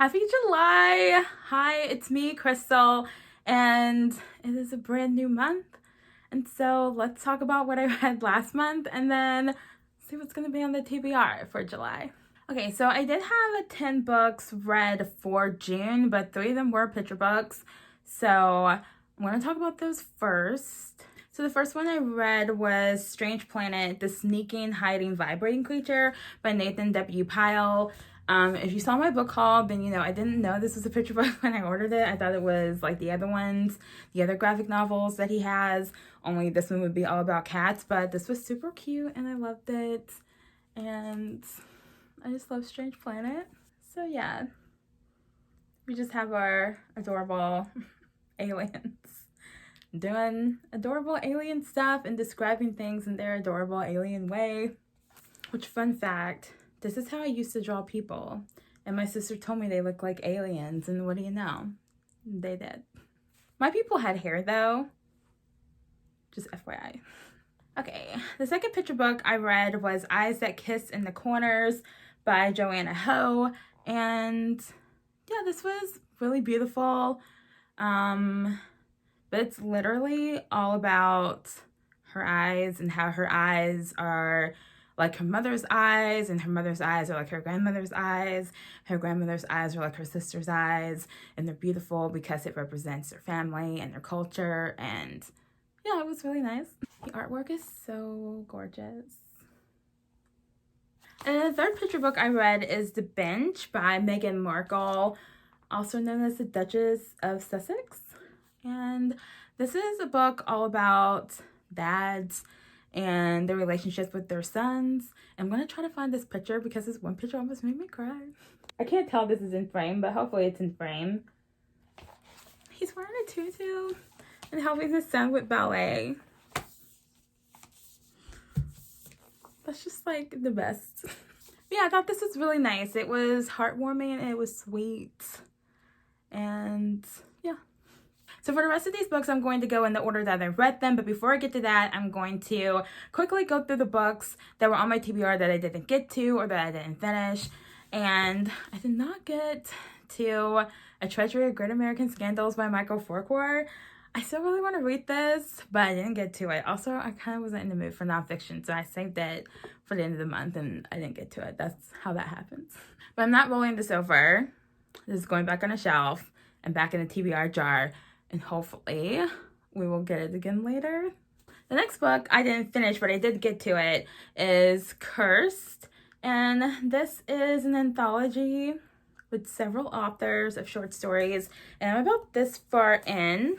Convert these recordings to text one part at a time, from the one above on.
Happy July! Hi, it's me, Crystal, and it is a brand new month. And so let's talk about what I read last month and then see what's going to be on the TBR for July. Okay, so I did have 10 books read for June, but 3 of them were picture books. So I'm going to talk about those first. So the first one I read was Strange Planet, The Sneaking, Hiding, Vibrating Creature by Nathan W. Pyle. If you saw my book haul, then you know I didn't know this was a picture book when I ordered it. I thought it was like the other ones, the other graphic novels that he has, only this one would be all about cats, but this was super cute and I loved it. And I just love Strange Planet. So yeah, we just have our adorable aliens doing adorable alien stuff and describing things in their adorable alien way. Which, fun fact, this is how I used to draw people. And my sister told me they look like aliens, and what do you know? They did. My people had hair though. Just FYI. Okay, the second picture book I read was Eyes That Kiss in the Corners by Joanna Ho. And yeah, this was really beautiful. But it's literally all about her eyes and how her eyes are like her mother's eyes, and her mother's eyes are like her grandmother's eyes. Her grandmother's eyes are like her sister's eyes, and they're beautiful because it represents their family and their culture. And yeah, it was really nice. The artwork is so gorgeous. And the third picture book I read is The Bench by Meghan Markle, also known as the Duchess of Sussex. And this is a book all about dads and their relationships with their sons. I'm going to try to find this picture because this one picture almost made me cry. I can't tell if this is in frame, but hopefully it's in frame. He's wearing a tutu and helping his son with ballet. That's just like the best. Yeah, I thought this was really nice. It was heartwarming and it was sweet. And yeah. So for the rest of these books, I'm going to go in the order that I read them. But before I get to that, I'm going to quickly go through the books that were on my TBR that I didn't get to or that I didn't finish. And I did not get to A Treasury of Great American Scandals by Michael Farquhar. I still really want to read this, but I didn't get to it. Also, I kind of wasn't in the mood for nonfiction, so I saved it for the end of the month and I didn't get to it. That's how that happens. But I'm not rolling this over. This is going back on a shelf and back in the TBR jar. And hopefully we will get it again later. The next book I didn't finish, but I did get to it, is Cursed. And this is an anthology with several authors of short stories. And I'm about this far in,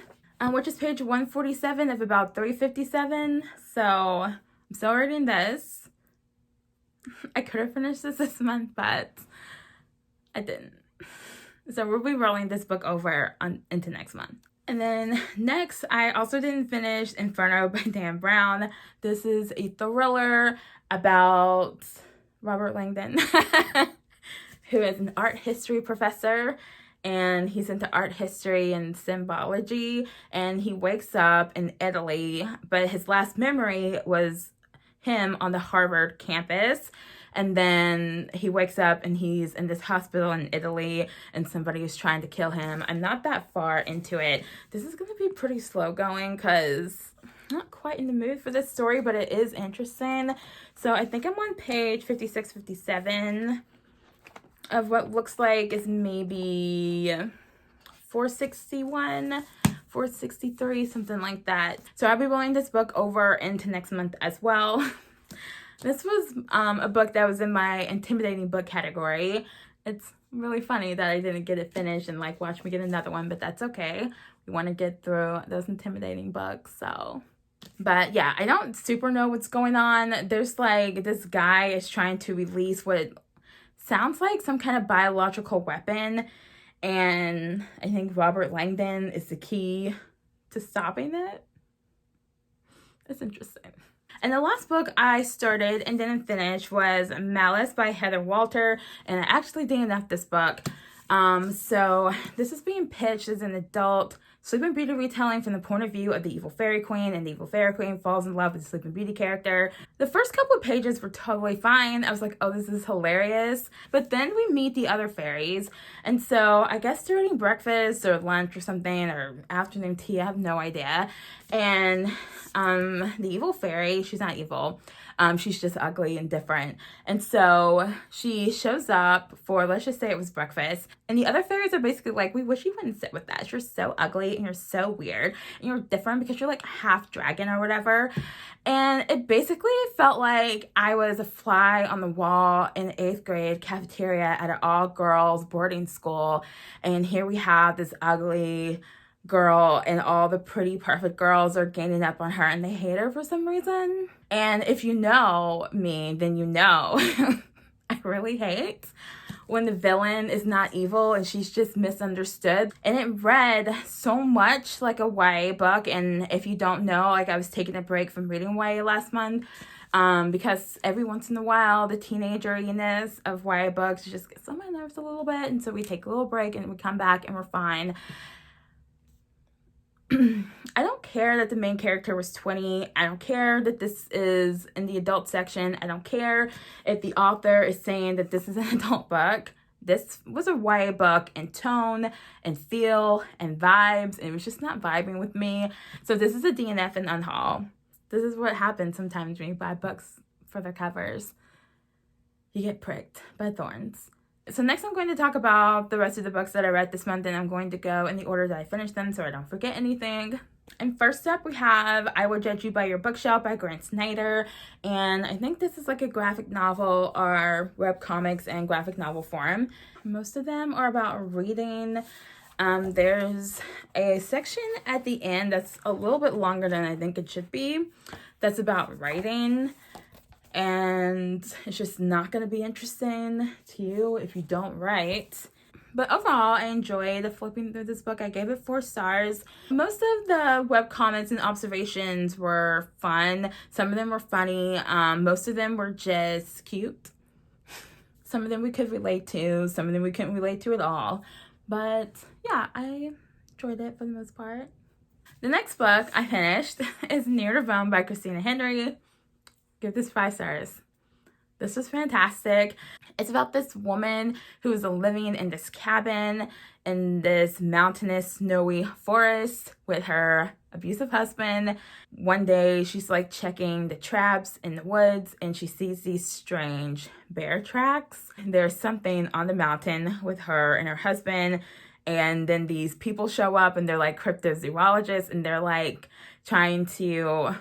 which is page 147 of about 357. So I'm still reading this. I could have finished this month, but I didn't. So we'll be rolling this book over into next month. And then next, I also didn't finish Inferno by Dan Brown. This is a thriller about Robert Langdon, who is an art history professor, and he's into art history and symbology, and he wakes up in Italy, but his last memory was him on the Harvard campus. And then he wakes up and he's in this hospital in Italy and somebody is trying to kill him. I'm not that far into it. This is going to be pretty slow going because I'm not quite in the mood for this story, but it is interesting. So I think I'm on page 56, 57 of what looks like is maybe 461, 463, something like that. So I'll be rolling this book over into next month as well. This was a book that was in my intimidating book category. It's really funny that I didn't get it finished and like watch me get another one, but that's okay. We want to get through those intimidating books, so. But yeah, I don't super know what's going on. There's like this guy is trying to release what sounds like some kind of biological weapon, and I think Robert Langdon is the key to stopping it. It's interesting. And the last book I started and didn't finish was Malice by Heather Walter, and I actually DNF'd this book. So this is being pitched as an adult Sleeping Beauty retelling from the point of view of the evil fairy queen, and the evil fairy queen falls in love with the Sleeping Beauty character. The first couple of pages were totally fine. I was like, oh, this is hilarious. But then we meet the other fairies, and so I guess they're eating breakfast or lunch or something, or afternoon tea, I have no idea. And the evil fairy, she's not evil, she's just ugly and different. And so she shows up for, let's just say it was breakfast. And the other fairies are basically like, we wish you wouldn't sit with us. You're so ugly and you're so weird. And you're different because you're like half dragon or whatever. And it basically felt like I was a fly on the wall in the 8th grade cafeteria at an all-girls boarding school. And here we have this ugly girl, and all the pretty perfect girls are gaining up on her and they hate her for some reason. And if you know me, then you know I really hate when the villain is not evil and she's just misunderstood. And it read so much like a YA book. And if you don't know, like, I was taking a break from reading YA last month because every once in a while the teenageriness of YA books just gets on my nerves a little bit, and so we take a little break and we come back and we're fine. I don't care that the main character was 20. I don't care that this is in the adult section. I don't care if the author is saying that this is an adult book. This was a YA book in tone and feel and vibes, and it was just not vibing with me. So this is a DNF and unhaul. This is what happens sometimes when you buy books for their covers. You get pricked by thorns. So next I'm going to talk about the rest of the books that I read this month, and I'm going to go in the order that I finished them so I don't forget anything. And first up we have I Will Judge You by Your Bookshelf by Grant Snyder. And I think this is like a graphic novel or webcomics and graphic novel form. Most of them are about reading. There's a section at the end that's a little bit longer than I think it should be. That's about writing. And it's just not going to be interesting to you if you don't write. But overall, I enjoyed flipping through this book. I gave it 4 stars. Most of the webcomics and observations were fun. Some of them were funny. Most of them were just cute. Some of them we could relate to. Some of them we couldn't relate to at all. But yeah, I enjoyed it for the most part. The next book I finished is Near to Bone by Christina Henry. Give this 5 stars. This was fantastic. It's about this woman who is living in this cabin in this mountainous, snowy forest with her abusive husband. One day she's like checking the traps in the woods and she sees these strange bear tracks. There's something on the mountain with her and her husband. And then these people show up and they're like cryptozoologists, and they're like trying to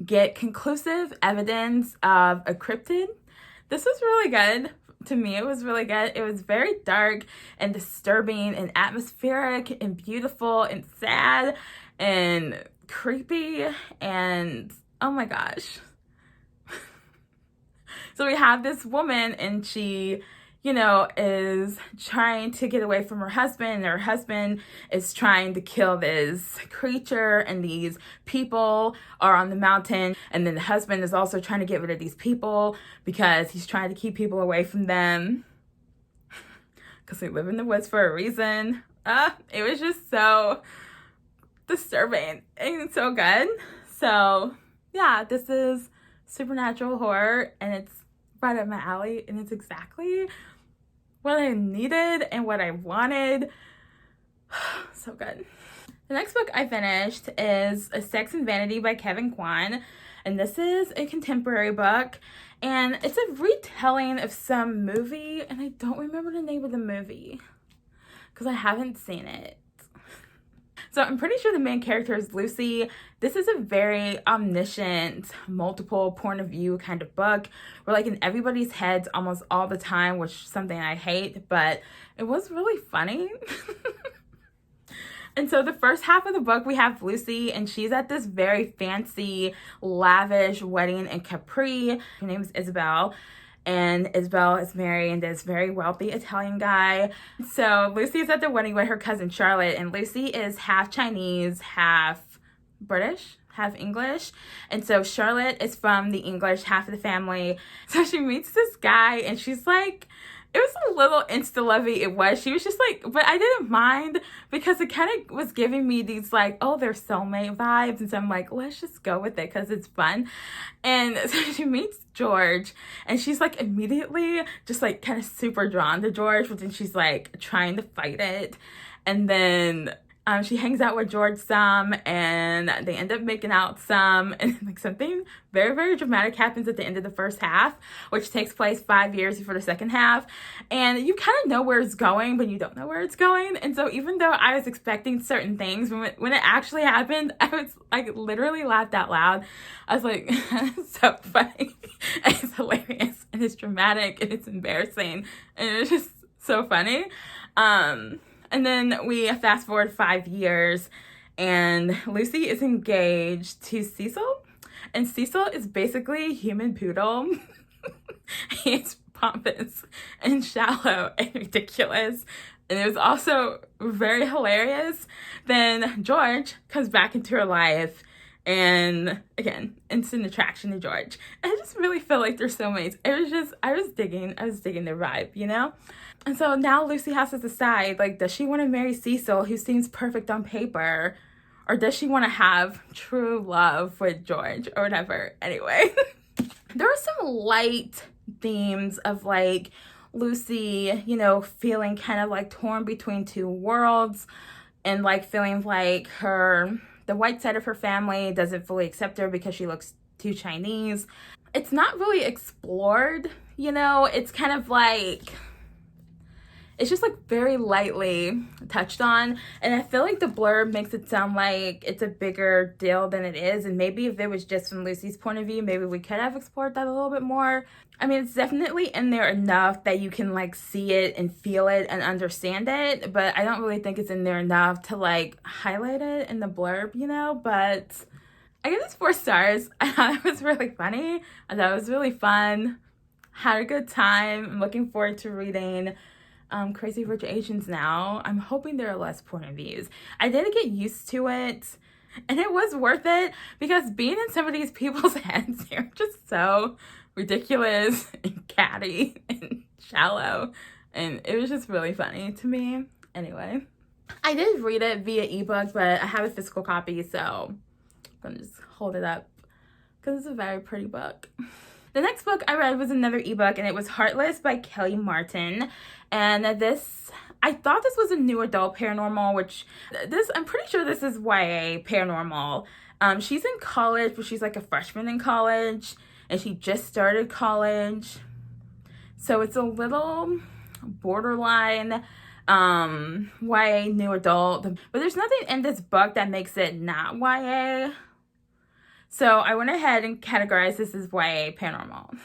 get conclusive evidence of a cryptid. This was really good. To me, it was really good. It was very dark and disturbing and atmospheric and beautiful and sad and creepy, and oh my gosh. So we have this woman, and she, you know, is trying to get away from her husband, and her husband is trying to kill this creature, and these people are on the mountain, and then the husband is also trying to get rid of these people because he's trying to keep people away from them because they live in the woods for a reason. It was just so disturbing and so good. So yeah, this is supernatural horror, and it's right up my alley, and it's exactly what I needed and what I wanted. So good. The next book I finished is A Sex and Vanity by Kevin Kwan, and this is a contemporary book, and it's a retelling of some movie, and I don't remember the name of the movie because I haven't seen it. So I'm pretty sure the main character is Lucy. This is a very omniscient, multiple point of view kind of book. We're like in everybody's heads almost all the time, which is something I hate, but it was really funny. And so the first half of the book, we have Lucy, and she's at this very fancy, lavish wedding in Capri. Her name is Isabel. And Isabel is marrying this very wealthy Italian guy. So Lucy is at the wedding with her cousin Charlotte, and Lucy is half Chinese, half British, half English. And so Charlotte is from the English half of the family. So she meets this guy, and she's like, it was a little insta-lovey, it was. She was just like, but I didn't mind because it kind of was giving me these like, oh, they're soulmate vibes. And so I'm like, let's just go with it because it's fun. And so she meets George and she's like immediately just like kind of super drawn to George, but then she's like trying to fight it. And then she hangs out with George some, and they end up making out some, and like something very, very dramatic happens at the end of the first half, which takes place 5 years before the second half. And you kind of know where it's going, but you don't know where it's going. And so even though I was expecting certain things, when it actually happened, I was like literally laughed out loud. I was like, it's so funny, and it's hilarious, and it's dramatic, and it's embarrassing, and it's just so funny. And then we fast forward 5 years, and Lucy is engaged to Cecil, and Cecil is basically a human poodle. He's pompous and shallow and ridiculous, and it was also very hilarious. Then George comes back into her life, and again, instant attraction to George. I just really feel like they're soulmates. I was digging their vibe, you know? And so now Lucy has to decide, like, does she want to marry Cecil, who seems perfect on paper, or does she want to have true love with George or whatever? Anyway, there are some light themes of like Lucy, you know, feeling kind of like torn between two worlds, and like feeling like the white side of her family doesn't fully accept her because she looks too Chinese. It's not really explored, you know, it's kind of like, it's just like very lightly touched on, and I feel like the blurb makes it sound like it's a bigger deal than it is. And maybe if it was just from Lucy's point of view, maybe we could have explored that a little bit more. I mean, it's definitely in there enough that you can like see it and feel it and understand it, but I don't really think it's in there enough to like highlight it in the blurb, you know. But I give this 4 stars. I thought it was really funny. I thought it was really fun. Had a good time. I'm looking forward to reading Crazy Rich Asians now. I'm hoping there are less point of views. I did get used to it, and it was worth it because being in some of these people's heads, they're just so ridiculous and catty and shallow, and it was just really funny to me. Anyway, I did read it via ebook, but I have a physical copy, so I'm gonna just hold it up because it's a very pretty book. The next book I read was another ebook, and it was Heartless by Kelly Martin. And I thought this was a new adult paranormal, I'm pretty sure this is YA paranormal. She's in college, but she's like a freshman in college, and she just started college. So it's a little borderline YA new adult, but there's nothing in this book that makes it not YA. So I went ahead and categorized this as YA paranormal.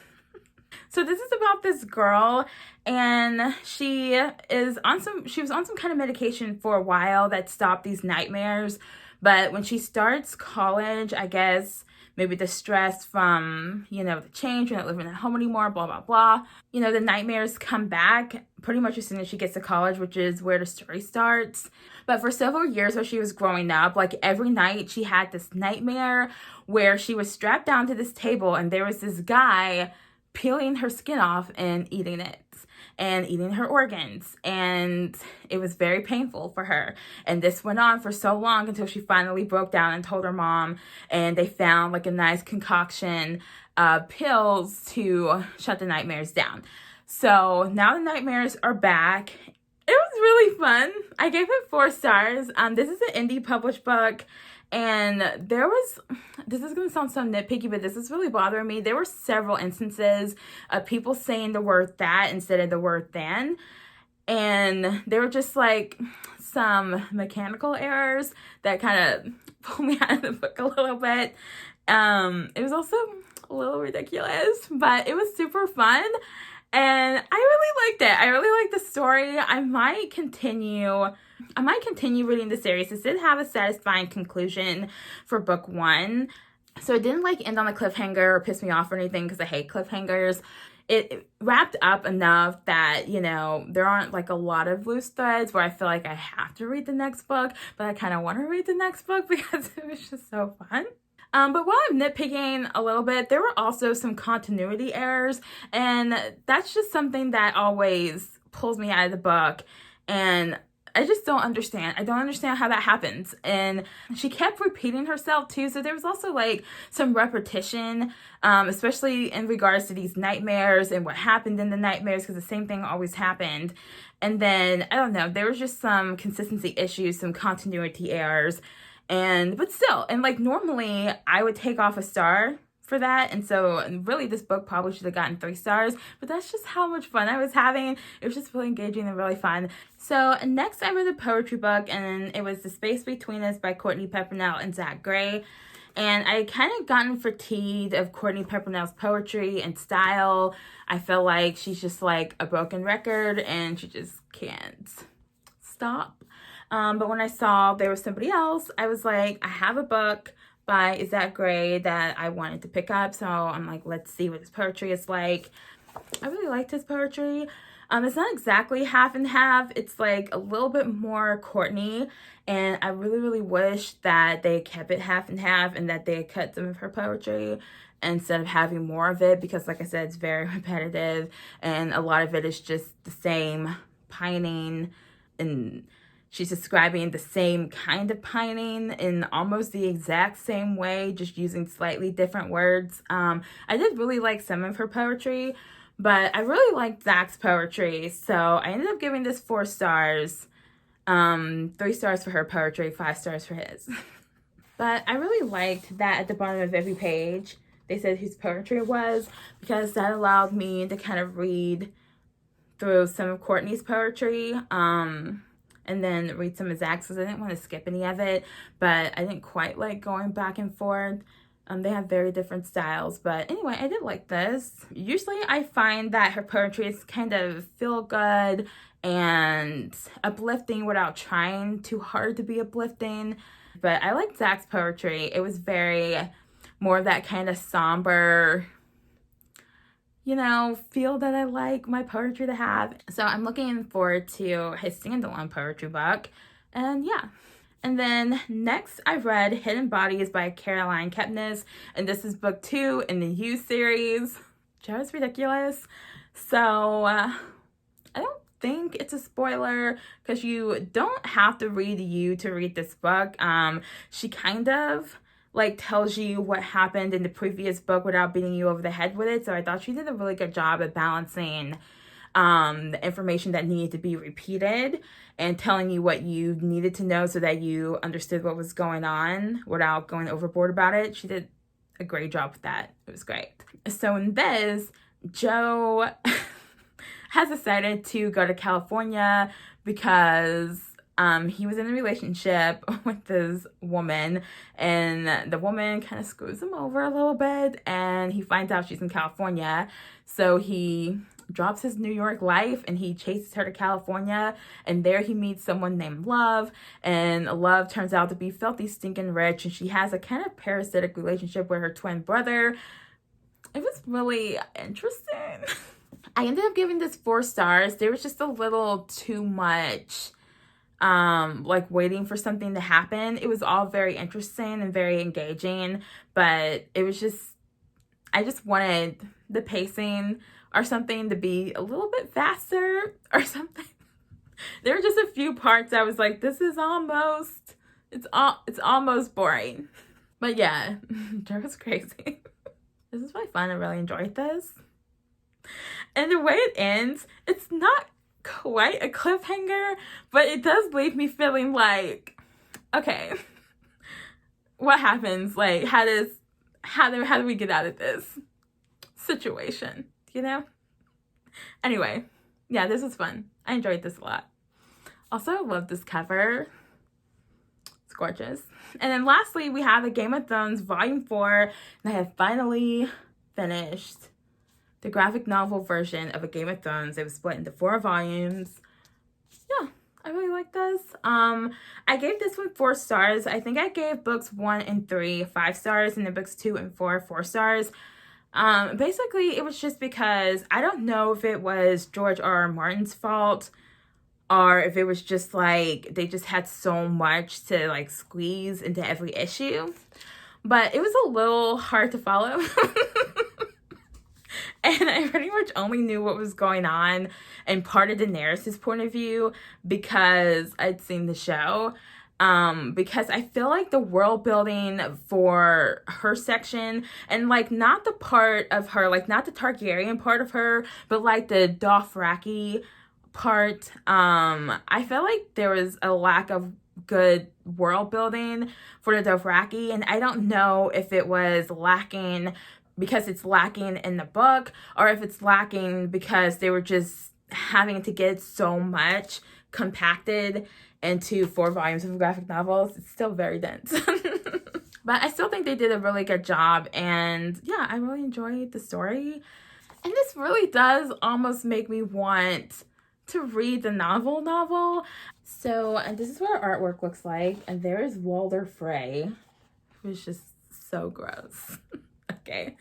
So this is about this girl, and she was on some kind of medication for a while that stopped these nightmares. But when she starts college, I guess maybe the stress from, you know, the change, you're not living at home anymore, blah, blah, blah. You know, the nightmares come back pretty much as soon as she gets to college, which is where the story starts. But for several years while she was growing up, like every night she had this nightmare where she was strapped down to this table and there was this guy peeling her skin off and eating it and eating her organs, and it was very painful for her. And this went on for so long until she finally broke down and told her mom, and they found like a nice concoction of pills to shut the nightmares down. So now the nightmares are back. It was really fun. I gave it 4 stars. This is an indie published book, and this is going to sound so nitpicky, but this is really bothering me. There were several instances of people saying the word that instead of the word than. And there were just like some mechanical errors that kind of pulled me out of the book a little bit. It was also a little ridiculous, but it was super fun. And I really liked it. I really liked the story. I might continue reading the series. This did have a satisfying conclusion for book 1. So it didn't like end on a cliffhanger or piss me off or anything because I hate cliffhangers. It wrapped up enough that, you know, there aren't like a lot of loose threads where I feel like I have to read the next book, but I kind of want to read the next book because it was just so fun. But while I'm nitpicking a little bit, there were also some continuity errors, and that's just something that always pulls me out of the book, and I just don't understand. I don't understand how that happens. And she kept repeating herself too, so there was also like some repetition, especially in regards to these nightmares and what happened in the nightmares, because the same thing always happened. And then, I don't know, there was just some consistency issues, some continuity errors. But still, and like normally I would take off a star for that, and so really this book probably should have gotten 3 stars, but that's just how much fun I was having. It was just really engaging and really fun. So next I read a poetry book, and it was The Space Between Us by Courtney Peppernell and Zach Gray. And I kind of gotten fatigued of Courtney Peppernell's poetry and style. I feel like she's just like a broken record and she just can't stop. But when I saw there was somebody else, I was like, I have a book by Zach Gray that I wanted to pick up. So I'm like, let's see what his poetry is like. I really liked his poetry. It's not exactly half and half. It's like a little bit more Courtney. And I really, really wish that they kept it half and half and that they cut some of her poetry instead of having more of it. Because like I said, it's very repetitive. And a lot of it is just the same pining, and she's describing the same kind of pining in almost the exact same way, just using slightly different words. I did really like some of her poetry, but I really liked Zach's poetry, so I ended up giving this 4 stars. 3 stars for her poetry, 5 stars for his. But I really liked that at the bottom of every page, they said whose poetry it was, because that allowed me to kind of read through some of Courtney's poetry, and then read some of Zach's, because I didn't want to skip any of it, but I didn't quite like going back and forth. They have very different styles, but anyway, I did like this. Usually I find that her poetry is kind of feel good and uplifting without trying too hard to be uplifting, but I liked Zach's poetry. It was very more of that kind of somber, you know, feel that I like my poetry to have. So I'm looking forward to his standalone poetry book. And yeah. And then next I read Hidden Bodies by Caroline Kepnes. And this is book 2 in the You series. Just ridiculous. So I don't think it's a spoiler because you don't have to read You to read this book. She kind of like tells you what happened in the previous book without beating you over the head with it. So I thought she did a really good job at balancing the information that needed to be repeated and telling you what you needed to know so that you understood what was going on without going overboard about it. She did a great job with that. It was great. So in this, Joe has decided to go to California because he was in a relationship with this woman, and the woman kind of screws him over a little bit, and he finds out she's in California. So he drops his New York life and he chases her to California, and there he meets someone named Love, and Love turns out to be filthy stinking rich, and she has a kind of parasitic relationship with her twin brother. It was really interesting. I ended up giving this 4 stars. There was just a little too much like waiting for something to happen. It was all very interesting and very engaging, but it was just, I just wanted the pacing or something to be a little bit faster or something. There were just a few parts I was like, this is almost, it's almost boring. But yeah, it was crazy. This is really fun. I really enjoyed this. And the way it ends, it's not quite a cliffhanger, but it does leave me feeling like, okay, what happens? Like, how do we get out of this situation, you know? Anyway, yeah, this was fun. I enjoyed this a lot. Also, I love this cover. It's gorgeous. And then lastly, we have a Game of Thrones Volume 4, and I have finally finished the graphic novel version of A Game of Thrones. It was split into 4 volumes. Yeah, I really like this. I gave this one 4 stars. I think I gave books 1 and 3 5 stars, and then books 2 and 4 4 stars. Basically, it was just because I don't know if it was George R.R. Martin's fault or if it was just like they just had so much to like squeeze into every issue. but it was a little hard to follow. And I pretty much only knew what was going on and part of Daenerys' point of view because I'd seen the show. Because I feel like the world building for her section, and like not the part of her, like not the Targaryen part of her, but like the Dothraki part, I feel like there was a lack of good world building for the Dothraki, and I don't know if it was lacking because it's lacking in the book, or if it's lacking because they were just having to get so much compacted into 4 volumes of graphic novels. It's still very dense. But I still think they did a really good job, and yeah, I really enjoyed the story. And this really does almost make me want to read the novel. So, and this is what our artwork looks like, and there is Walder Frey, who's just so gross. Okay.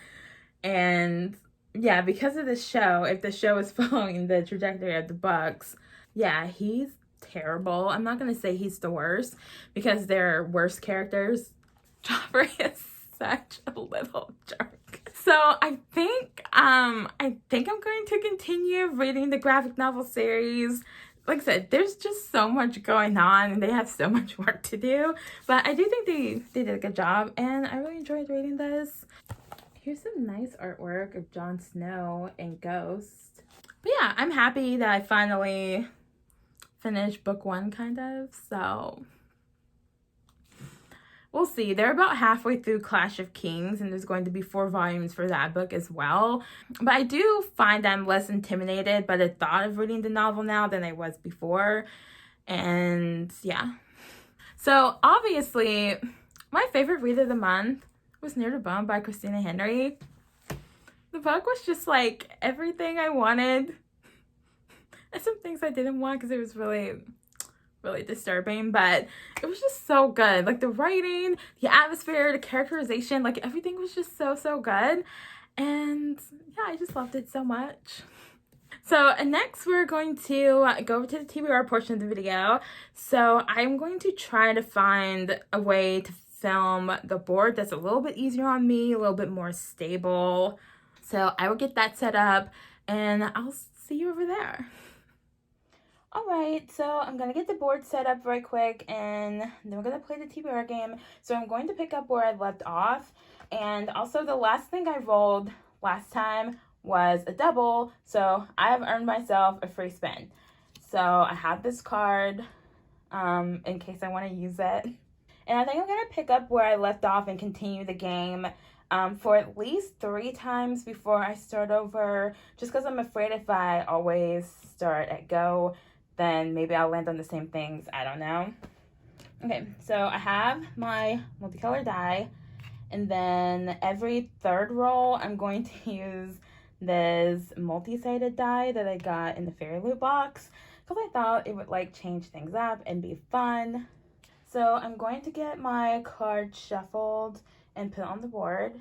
And yeah, because of the show, if the show is following the trajectory of the books, yeah, he's terrible. I'm not going to say he's the worst because there are worse characters. Joffrey is such a little jerk. So I think I'm going to continue reading the graphic novel series. Like I said, there's just so much going on and they have so much work to do. But I do think they did a good job, and I really enjoyed reading this. Here's some nice artwork of Jon Snow and Ghost. But yeah, I'm happy that I finally finished book 1, kind of. So we'll see. They're about halfway through Clash of Kings, and there's going to be 4 volumes for that book as well. But I do find I'm less intimidated by the thought of reading the novel now than I was before. And yeah. So obviously, my favorite read of the month was Near the Bone by Christina Henry. The book was just like everything I wanted. And some things I didn't want because it was really, really disturbing, but it was just so good. Like the writing, the atmosphere, the characterization, like everything was just so, so good. And yeah, I just loved it so much. So next we're going to go over to the TBR portion of the video. So I'm going to try to find a way to film the board that's a little bit easier on me, a little bit more stable. So I will get that set up and I'll see you over there. Alright, so I'm going to get the board set up right quick and then we're going to play the TBR game. So I'm going to pick up where I left off. And also the last thing I rolled last time was a double, so I have earned myself a free spin. So I have this card in case I want to use it. And I think I'm going to pick up where I left off and continue the game for at least 3 times before I start over, just because I'm afraid if I always start at go, then maybe I'll land on the same things. I don't know. Okay, so I have my multicolored die, and then every 3rd roll I'm going to use this multi-sided die that I got in the Fairy Loot box because I thought it would like change things up and be fun. So I'm going to get my card shuffled and put on the board.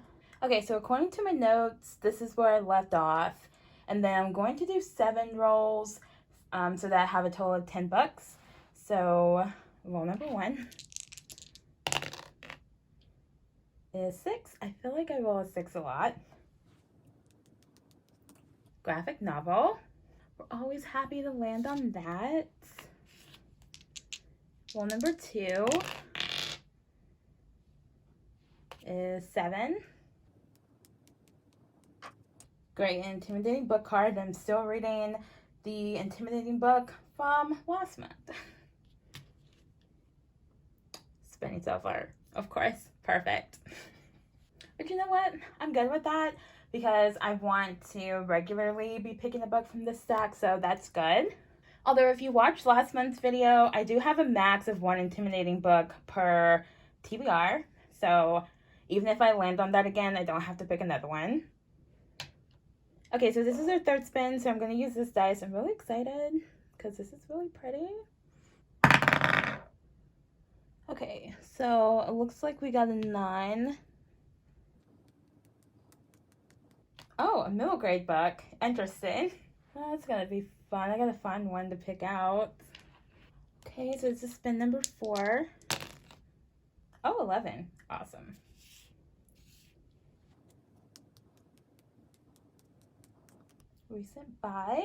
Okay, so according to my notes, this is where I left off. And then I'm going to do 7 rolls so that I have a total of 10 bucks. So roll number 1 is 6. I feel like I roll a 6 a lot. Graphic novel. We're always happy to land on that. Roll number 2 is 7. Great, intimidating book card. I'm still reading the intimidating book from last month. Spinning so far, of course, perfect. But you know what? I'm good with that because I want to regularly be picking a book from this stack, so that's good. Although if you watched last month's video, I do have a max of 1 intimidating book per TBR. So even if I land on that again, I don't have to pick another one. Okay, so this is our 3rd spin, so I'm going to use this dice. I'm really excited because this is really pretty. Okay, so it looks like we got a 9. Oh, a middle grade book. Interesting. That's going to be fun. I got to find one to pick out. Okay, so this is spin number 4. Oh, 11. Awesome. recent buy.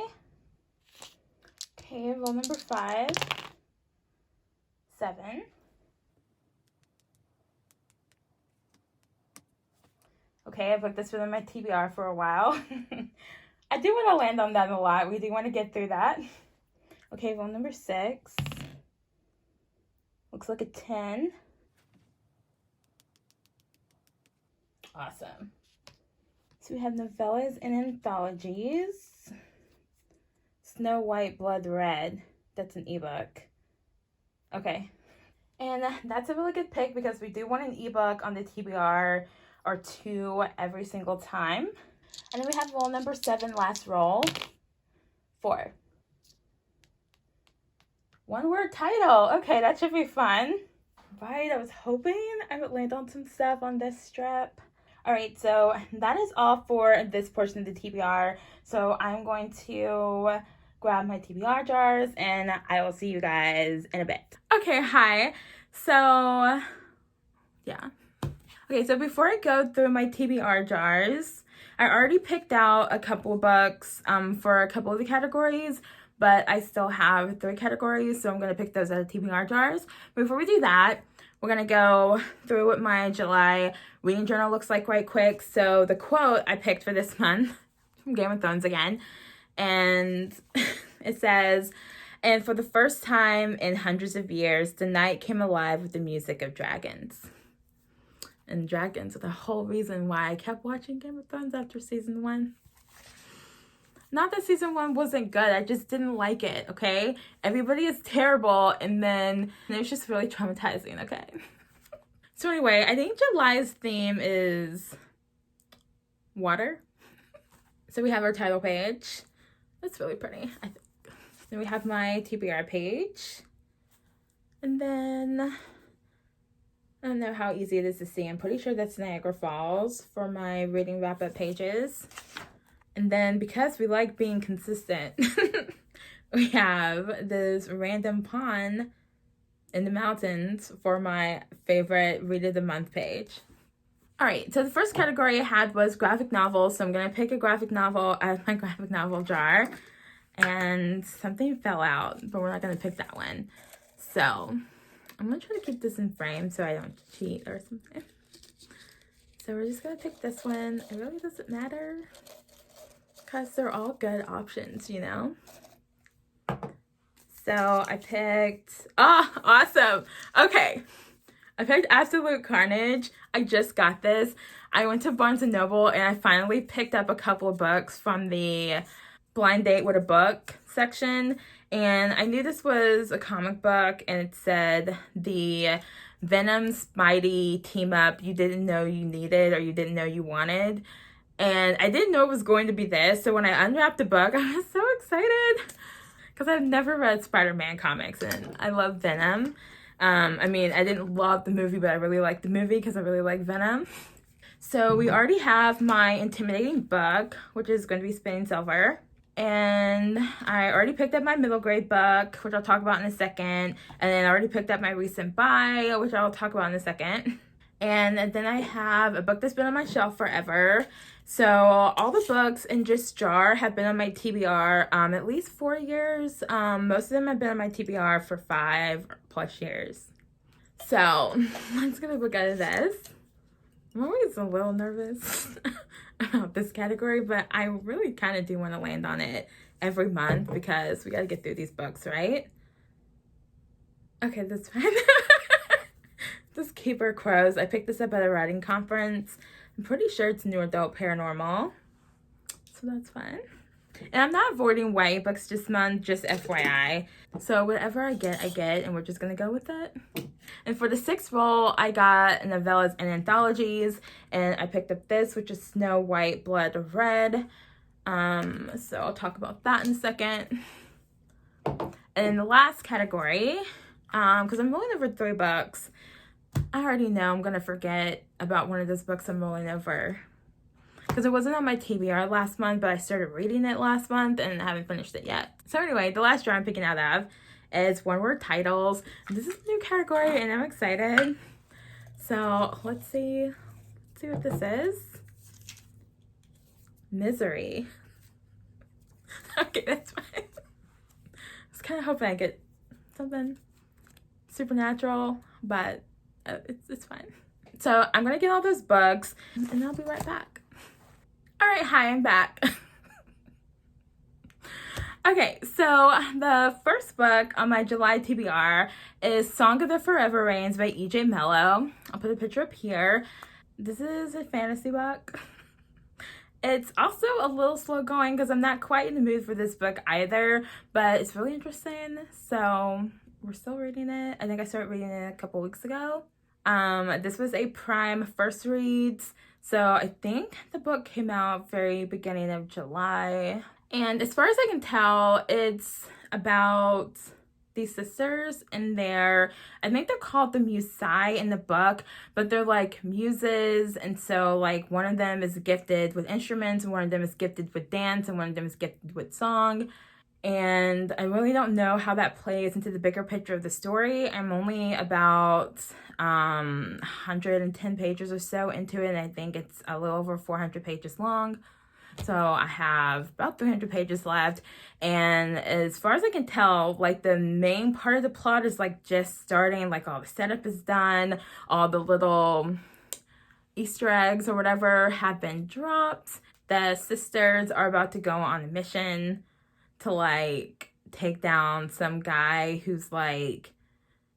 Okay, roll number 5, 7. Okay, I've looked this within my TBR for a while. I do want to land on that a lot. We do want to get through that. Okay, roll number 6. Looks like a 10. Awesome. So we have novellas and anthologies. Snow White, Blood Red. That's an ebook. Okay. And that's a really good pick because we do want an ebook on the TBR or 2 every single time. And then we have roll number 7, last roll. 4. One word title. Okay, that should be fun. Right, I was hoping I would land on some stuff on this strip. Alright, so that is all for this portion of the TBR. So I'm going to grab my TBR jars and I will see you guys in a bit. Okay, hi. So, yeah. Okay, so before I go through my TBR jars, I already picked out a couple of books for a couple of the categories, but I still have 3 categories, so I'm going to pick those out of TBR jars. Before we do that, we're going to go through what my July reading journal looks like right quick. So the quote I picked for this month, from Game of Thrones again, and it says, "And for the first time in hundreds of years, the night came alive with the music of dragons." And dragons are the whole reason why I kept watching Game of Thrones after season 1. Not that season 1 wasn't good, I just didn't like it, okay? Everybody is terrible, and then it was just really traumatizing, okay? So anyway, I think July's theme is water. So we have our title page. That's really pretty, I think. Then we have my TBR page. And then, I don't know how easy it is to see. I'm pretty sure that's Niagara Falls for my reading wrap-up pages. And then, because we like being consistent, we have this random pond in the mountains for my favorite Read of the Month page. Alright, so the first category I had was graphic novels, so I'm going to pick a graphic novel out of my graphic novel jar. And something fell out, but we're not going to pick that one. So, I'm going to try to keep this in frame so I don't cheat or something. So we're just going to pick this one. It really doesn't matter, because they're all good options, you know? So I picked, awesome. Okay. I picked Absolute Carnage. I just got this. I went to Barnes & Noble and I finally picked up a couple of books from the Blind Date with a Book section. And I knew this was a comic book and it said the Venom Spidey team up you didn't know you needed or you didn't know you wanted. And I didn't know it was going to be this. So when I unwrapped the book, I was so excited because I've never read Spider-Man comics and I love Venom. I mean, I didn't love the movie, but I really liked the movie because I really like Venom. So we already have my intimidating book, which is going to be Spinning Silver. And I already picked up my middle grade book, which I'll talk about in a second. And then I already picked up my recent buy, which I'll talk about in a second. And then I have a book that's been on my shelf forever. So all the books in this jar have been on my TBR at least 4 years. Most of them have been on my TBR for 5+ years. So let's get a look at this. I'm always a little nervous about this category, but I really kind of do want to land on it every month because we got to get through these books, right? Okay, that's fine. This Keeper Crows. I picked this up at a writing conference. I'm pretty sure it's New Adult Paranormal. So that's fun. And I'm not avoiding YA books this month, just FYI. So whatever I get, and we're just going to go with it. And for the 6th roll, I got novellas and anthologies. And I picked up this, which is Snow White, Blood Red. So I'll talk about that in a second. And in the last category, because I'm rolling over 3 books, I already know I'm going to forget about one of those books I'm rolling over. Because it wasn't on my TBR last month, but I started reading it last month and I haven't finished it yet. So anyway, the last jar I'm picking out of is one-word titles. This is a new category and I'm excited. So let's see what this is. Misery. Okay, that's fine. I was kind of hoping I get something supernatural, but it's fine. So I'm gonna get all those books and I'll be right back. All right, hi, I'm back. Okay, so the first book on my July TBR is Song of the Forever Rains by E.J. Mello. I'll put a picture up here. This is a fantasy book. It's also a little slow going because I'm not quite in the mood for this book either, but it's really interesting. So we're still reading it. I think I started reading it a couple weeks ago. This was a Prime first reads. So I think the book came out very beginning of July. And as far as I can tell, it's about these sisters and I think they're called the Musae in the book, but they're like muses. And so like one of them is gifted with instruments and one of them is gifted with dance and one of them is gifted with song. And I really don't know how that plays into the bigger picture of the story. I'm only about 110 pages or so into it, and I think it's a little over 400 pages long. So I have about 300 pages left, and as far as I can tell, like the main part of the plot is like just starting, like all the setup is done, all the little Easter eggs or whatever have been dropped. The sisters are about to go on a mission to like take down some guy who's like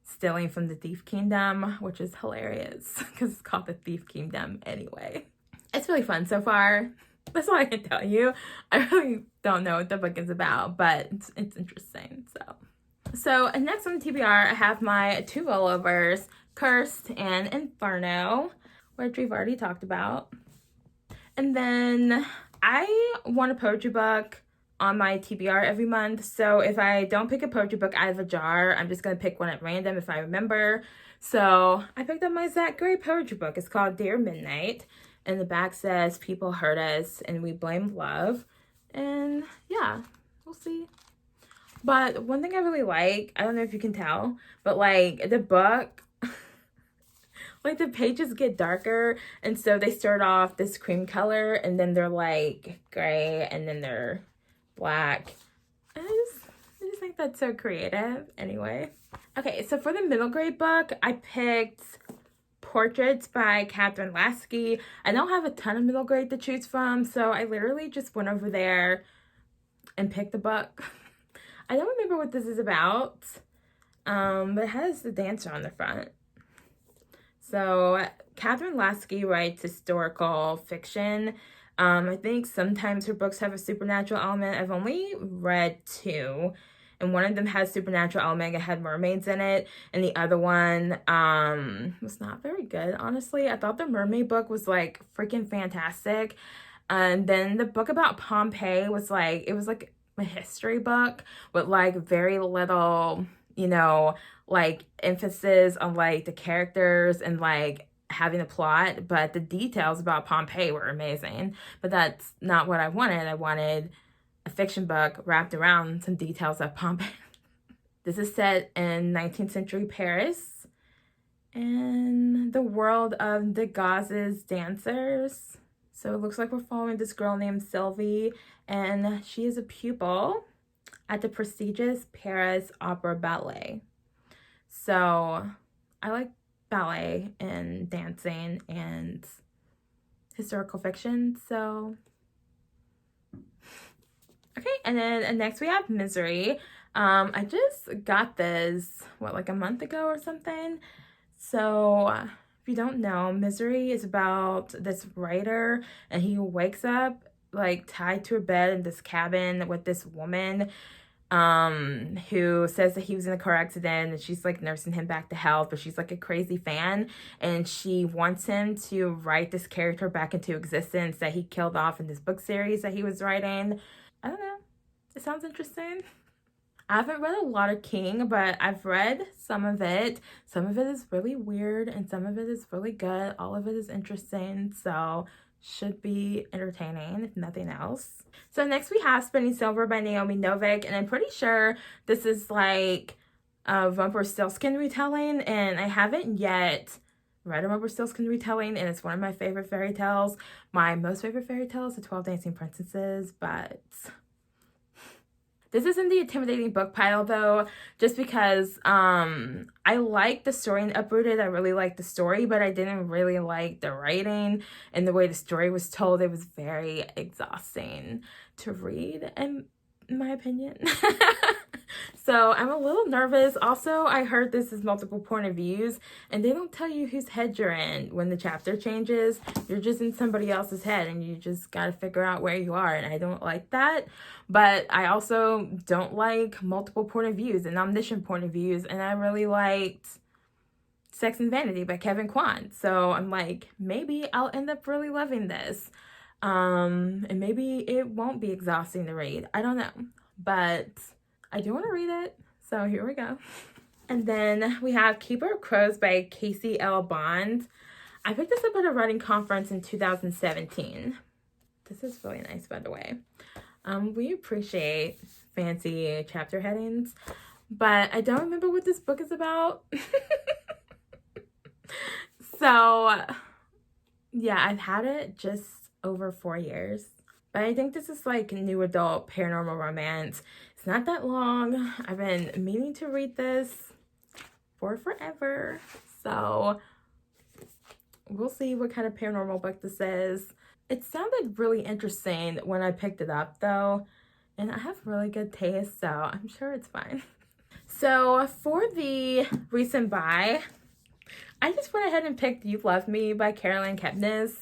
stealing from the Thief Kingdom, which is hilarious because it's called the Thief Kingdom anyway. It's really fun so far. That's all I can tell you. I really don't know what the book is about, but it's interesting. So next on the TBR, I have my two rollovers, Cursed and Inferno, which we've already talked about. And then I want a poetry book on my TBR every month. So if I don't pick a poetry book out of a jar, I'm just going to pick one at random if I remember. So I picked up my Zach Gray poetry book. It's called Dear Midnight. And the back says, people hurt us and we blame love. And yeah, we'll see. But one thing I really like, I don't know if you can tell, but like the book, like the pages get darker. And so they start off this cream color and then they're like gray and then they're black. And I just think that's so creative anyway. Okay, so for the middle grade book, I picked Portraits by Catherine Lasky. I don't have a ton of middle grade to choose from, so I literally just went over there and picked the book. I don't remember what this is about, but it has the dancer on the front. So Catherine Lasky writes historical fiction. I think sometimes her books have a supernatural element. I've only read two. And one of them has supernatural element. It had mermaids in it. And the other one was not very good, honestly. I thought the mermaid book was like freaking fantastic. And then the book about Pompeii was like, it was like a history book with like very little, you know, like emphasis on like the characters and like having a plot. But the details about Pompeii were amazing. But that's not what I wanted. I wanted a fiction book wrapped around some details of Pompeii. This is set in 19th century Paris in the world of Degas's dancers. So it looks like we're following this girl named Sylvie, and she is a pupil at the prestigious Paris Opera Ballet. So I like ballet and dancing and historical fiction, so okay, and then next we have Misery. I just got this, like a month ago or something. So if you don't know, Misery is about this writer, and he wakes up like tied to a bed in this cabin with this woman who says that he was in a car accident and she's like nursing him back to health, but she's like a crazy fan and she wants him to write this character back into existence that he killed off in this book series that he was writing. I don't know. It sounds interesting. I haven't read a lot of King, but I've read some of it. Some of it is really weird and some of it is really good. All of it is interesting, so should be entertaining if nothing else. So next we have Spinning Silver by Naomi Novik, and I'm pretty sure this is like a Rumpelstiltskin retelling, and I haven't yet read a Rumpelstiltskin retelling, and it's one of my favorite fairy tales. My most favorite fairy tale is The 12 Dancing Princesses, but This is in the intimidating book pile though, just because I like the story in Uprooted. I really like the story, but I didn't really like the writing and the way the story was told. It was very exhausting to read, in my opinion. So I'm a little nervous. Also, I heard this is multiple point of views, and they don't tell you whose head you're in when the chapter changes. You're just in somebody else's head, and you just got to figure out where you are, and I don't like that. But I also don't like multiple point of views and omniscient point of views, and I really liked Sex and Vanity by Kevin Kwan. So I'm like, maybe I'll end up really loving this. And maybe it won't be exhausting to read. I don't know. But I do want to read it. So here we go. And then we have Keeper of Crows by Casey L. Bond. I picked this up at a writing conference in 2017. This is really nice, by the way. We appreciate fancy chapter headings, but I don't remember what this book is about. So, yeah, I've had it just over 4 years. But I think this is like new adult paranormal romance. It's not that long. I've been meaning to read this for forever. So, we'll see what kind of paranormal book this is. It sounded really interesting when I picked it up, though, and I have really good taste, so I'm sure it's fine. So for the recent buy, I just went ahead and picked You Love Me by Carolyn Kepnes.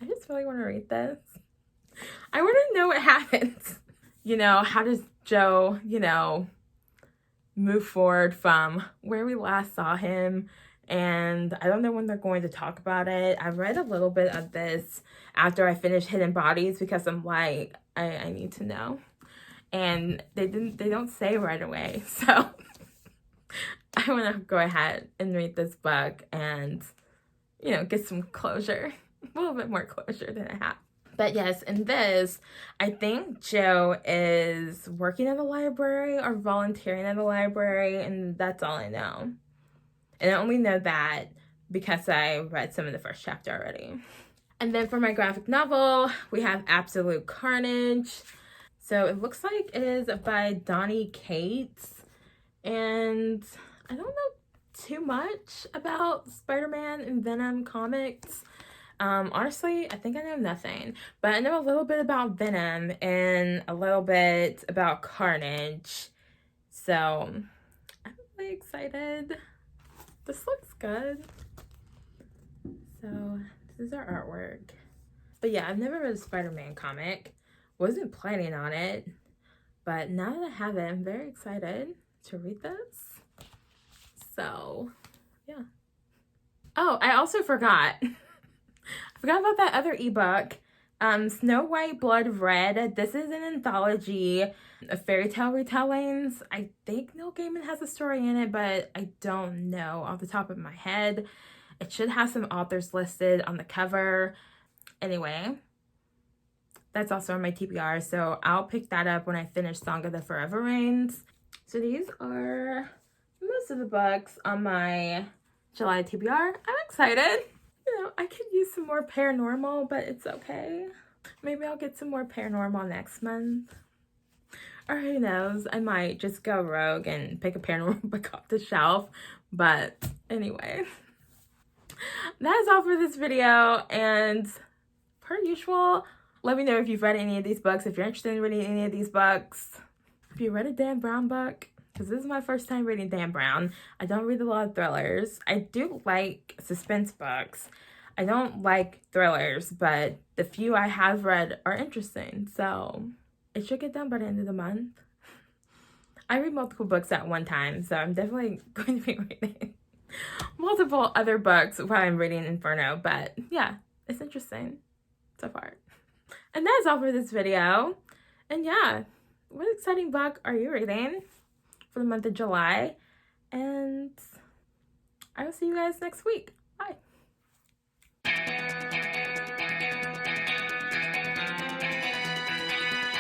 I just really want to read this. I want to know what happens. You know, how does Joe, move forward from where we last saw him? And I don't know when they're going to talk about it. I read a little bit of this after I finished Hidden Bodies because I'm like, I need to know. And they don't say right away. So I want to go ahead and read this book and, get some closure. A little bit more closure than I have. But yes, in this, I think Joe is working at the library or volunteering at the library, and that's all I know. And I only know that because I read some of the first chapter already. And then for my graphic novel, we have Absolute Carnage. So it looks like it is by Donnie Cates. And I don't know too much about Spider-Man and Venom comics. Honestly, I think I know nothing. But I know a little bit about Venom and a little bit about Carnage. So I'm really excited. This looks good. So this is our artwork. But yeah, I've never read a Spider-Man comic. Wasn't planning on it. But now that I have it, I'm very excited to read this. So, yeah. Oh, I also forgot. I forgot about that other ebook. Snow White, Blood Red. This is an anthology of fairy tale retellings. I think Neil Gaiman has a story in it, but I don't know off the top of my head. It should have some authors listed on the cover. Anyway, that's also on my TBR, so I'll pick that up when I finish Song of the Forever Rains. So these are most of the books on my July TBR. I'm excited. I could use some more paranormal, but it's okay. Maybe I'll get some more paranormal next month. Or who knows, I might just go rogue and pick a paranormal book off the shelf. But anyway, that is all for this video. And per usual, let me know if you've read any of these books, if you're interested in reading any of these books. If you read a Dan Brown book, because this is my first time reading Dan Brown. I don't read a lot of thrillers. I do like suspense books. I don't like thrillers, but the few I have read are interesting. So it should get done by the end of the month. I read multiple books at one time, so I'm definitely going to be reading multiple other books while I'm reading Inferno. But yeah, it's interesting so far. And that is all for this video. And yeah, what exciting book are you reading for the month of July? And I will see you guys next week.